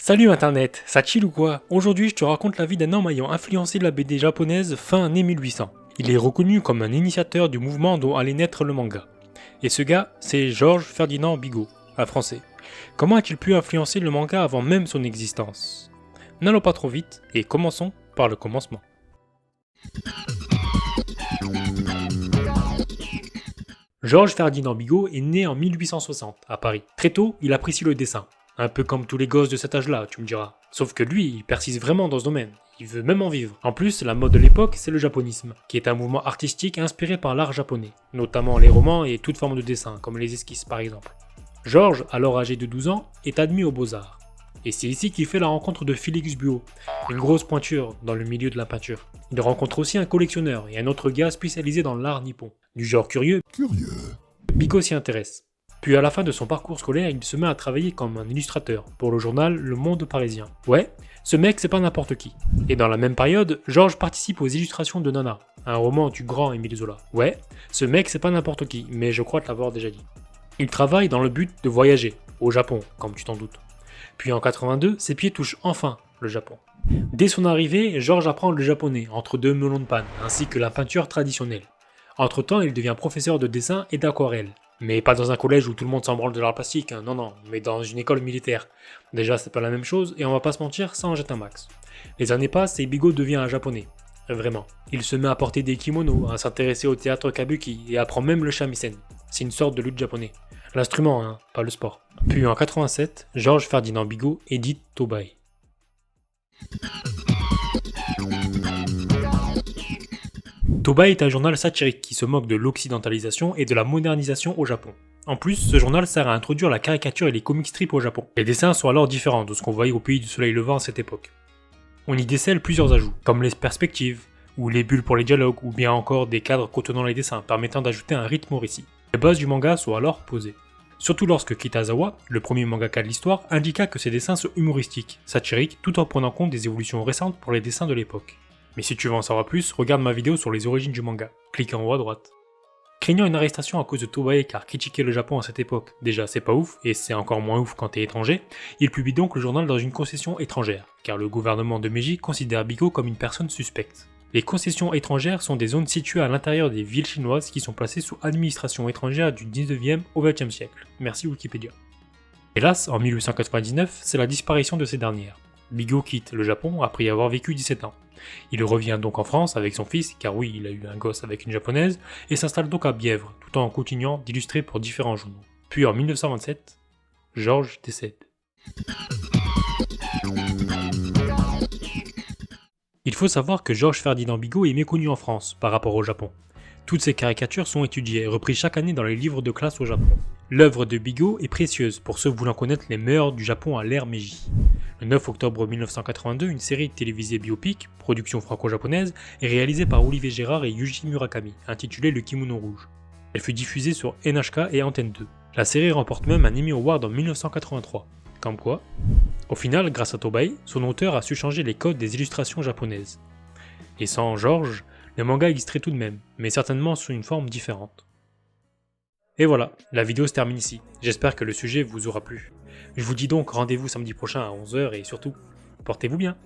Salut internet, ça chill ou quoi? Aujourd'hui je te raconte la vie d'un homme ayant influencé la BD japonaise fin année 1800. Il est reconnu comme un initiateur du mouvement dont allait naître le manga. Et ce gars, c'est Georges Ferdinand Bigot, un français. Comment a-t-il pu influencer le manga avant même son existence? N'allons pas trop vite et commençons par le commencement. Georges Ferdinand Bigot est né en 1860 à Paris. Très tôt, il apprécie le dessin. Un peu comme tous les gosses de cet âge-là, tu me diras. Sauf que lui, il persiste vraiment dans ce domaine. Il veut même en vivre. En plus, la mode de l'époque, c'est le japonisme, qui est un mouvement artistique inspiré par l'art japonais, notamment les romans et toute forme de dessin, comme les esquisses par exemple. Georges, alors âgé de 12 ans, est admis aux Beaux-Arts. Et c'est ici qu'il fait la rencontre de Félix Buot, une grosse pointure dans le milieu de la peinture. Il rencontre aussi un collectionneur et un autre gars spécialisé dans l'art nippon. Du genre curieux, Bigot s'y intéresse. Puis à la fin de son parcours scolaire, il se met à travailler comme un illustrateur pour le journal Le Monde Parisien. Ouais, ce mec c'est pas n'importe qui. Et dans la même période, Georges participe aux illustrations de Nana, un roman du grand Émile Zola. Ouais, ce mec c'est pas n'importe qui, mais je crois te l'avoir déjà dit. Il travaille dans le but de voyager, au Japon, comme tu t'en doutes. Puis en 82, ses pieds touchent enfin le Japon. Dès son arrivée, Georges apprend le japonais, entre deux melons de panne, ainsi que la peinture traditionnelle. Entre-temps, il devient professeur de dessin et d'aquarelle. Mais pas dans un collège où tout le monde s'en branle de l'art plastique, hein. Non, mais dans une école militaire. Déjà, c'est pas la même chose, et on va pas se mentir, ça en jette un max. Les années passent et Bigot devient un japonais. Vraiment. Il se met à porter des kimonos, à s'intéresser au théâtre kabuki, et apprend même le shamisen. C'est une sorte de lutte japonais. L'instrument, hein, pas le sport. Puis en 87, Georges Ferdinand Bigot édite Tobai. Tobai est un journal satirique qui se moque de l'occidentalisation et de la modernisation au Japon. En plus, ce journal sert à introduire la caricature et les comic strips au Japon. Les dessins sont alors différents de ce qu'on voyait au pays du soleil levant à cette époque. On y décèle plusieurs ajouts, comme les perspectives, ou les bulles pour les dialogues, ou bien encore des cadres contenant les dessins permettant d'ajouter un rythme au récit. Les bases du manga sont alors posées. Surtout lorsque Kitazawa, le premier mangaka de l'histoire, indiqua que ses dessins sont humoristiques, satiriques, tout en prenant compte des évolutions récentes pour les dessins de l'époque. Mais si tu veux en savoir plus, regarde ma vidéo sur les origines du manga. Clique en haut à droite. Craignant une arrestation à cause de Tobai car critiquer le Japon à cette époque, déjà c'est pas ouf, et c'est encore moins ouf quand t'es étranger, il publie donc le journal dans une concession étrangère, car le gouvernement de Meiji considère Bigot comme une personne suspecte. Les concessions étrangères sont des zones situées à l'intérieur des villes chinoises qui sont placées sous administration étrangère du 19e au 20e siècle. Merci Wikipédia. Hélas, en 1899, c'est la disparition de ces dernières. Bigot quitte le Japon après y avoir vécu 17 ans. Il revient donc en France avec son fils, car oui, il a eu un gosse avec une japonaise, et s'installe donc à Bièvre, tout en continuant d'illustrer pour différents journaux. Puis en 1927, Georges décède. Il faut savoir que Georges Ferdinand Bigot est méconnu en France par rapport au Japon. Toutes ces caricatures sont étudiées et reprises chaque année dans les livres de classe au Japon. L'œuvre de Bigot est précieuse pour ceux voulant connaître les mœurs du Japon à l'ère Meiji. Le 9 octobre 1982, une série télévisée biopic, production franco-japonaise, est réalisée par Olivier Gérard et Yuji Murakami, intitulée Le Kimono Rouge. Elle fut diffusée sur NHK et Antenne 2. La série remporte même un Emmy Award en 1983. Comme quoi, au final, grâce à Tobai, son auteur a su changer les codes des illustrations japonaises. Et sans Georges, le manga existerait tout de même, mais certainement sous une forme différente. Et voilà, la vidéo se termine ici. J'espère que le sujet vous aura plu. Je vous dis donc rendez-vous samedi prochain à 11 h et surtout, portez-vous bien.